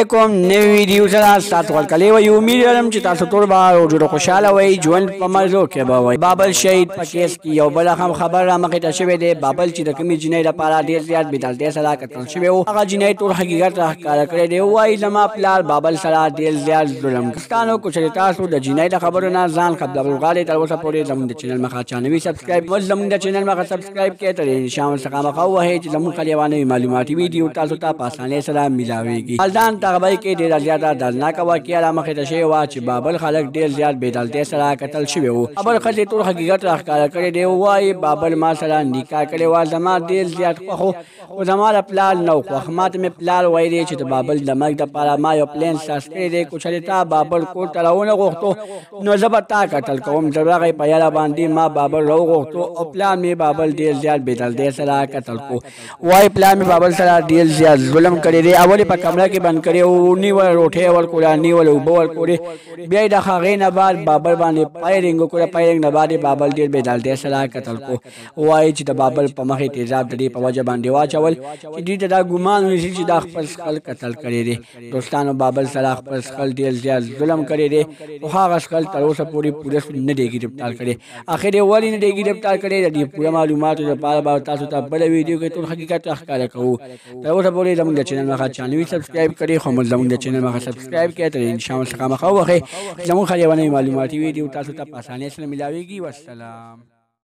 کوم نوی ویډیو سره تاسو ورکړی وي. امید لرم چې تاسو ټول به ډېر خوشاله وئ، ژوند په مزو کې به وئ. بابل شهید په کیس کې یو بل هم خبر را مخې ته شوی دی. بابل چې د کومې جنۍ لپاره ډېر زیات بېدلتۍ سره قتل شوی و، هغه جنۍ ټول حقیقت راښکاره کړی دی. وایي زما پلار بابل سره ډېر زیات ظلم پښتانو کو چې تاسو د جنۍ د خبرو نه ځان خبرول غواړئ، تر اوسه پورې زموږ د چینل مخه چا نه وي سبسکرایب. اوس زموږ د چینل مخه سبسکرایب کړئ، تر نشان څخه مخه ووهئ چې زموږ خلیوانه معلوماتي ویډیو تاسو ته په اسانۍ سره میلاویږي. مالدان تغبۍ کې ډېره زیاته دردناکه واقعه را مخې ته شوې وه چې بابل خلک ډېر زیات بېدلتۍ سره قتل شوي وو. بابل ښځې ټول حقیقت راښکاره کړی دی. وایي بابل ما سره نکاح کړې وه، زما ډېر زیات خوښ و، خو زما د پلار نه و خوښ. ما ته مې پلار ویلي چې د بابل د مرګ دپاره ما یو پلین ساز کړی دی، که چېرې تا بابل کور ته راونه غوښتو نو زه به تا قتل کوم. د دغې په یاره باندې ما بابل راوغوښتو او پلار مې بابل ډېر زیات بېدلتۍ سره قتل کو. وایي پلار مې بابل سره ډېر زیات ظلم کړی دی. اول یې په کمره کې بند کړی و، نیول روټۍ ورکوله، نیول اوبه ورکولې. بیا یې د هغې نه بعد بابل باندې فایرنګ وکړه. فایرنګ نه بعد یې بابل ډېر بېدلتۍ سره قتل کو. وایي چې د بابل په مخ یې تیزاب د دې په وجه باندې واچول چې دوی ته دا ګمان ونیسي چې دا خپل څښل قتل کړی دی. دوستانو بابل سره خپل څښل ډېر زیات ظلم کړی دی، خو هغه څښل تر اوسه پورې پولیس نه دی ګرفتار کړی. آخر یې ولې نه دی ګرفتار کړی؟ د دې پوره معلوماتو لپاره به تاسو ته بله ویډیو کې ټول حقیقت راښکاره کوو. تر اوسه پورې زموږ د چینل مخه چا نه وي سبسکرایب کړی، خو موږ زموږ د چینل مخه سبسکرایب کړئ، تر انشاءالله څخه مخه ووهئ. زموږ خلیوانه معلوماتي ویډیو تاسو ته په اسانۍ سره میلاویږي. والسلام.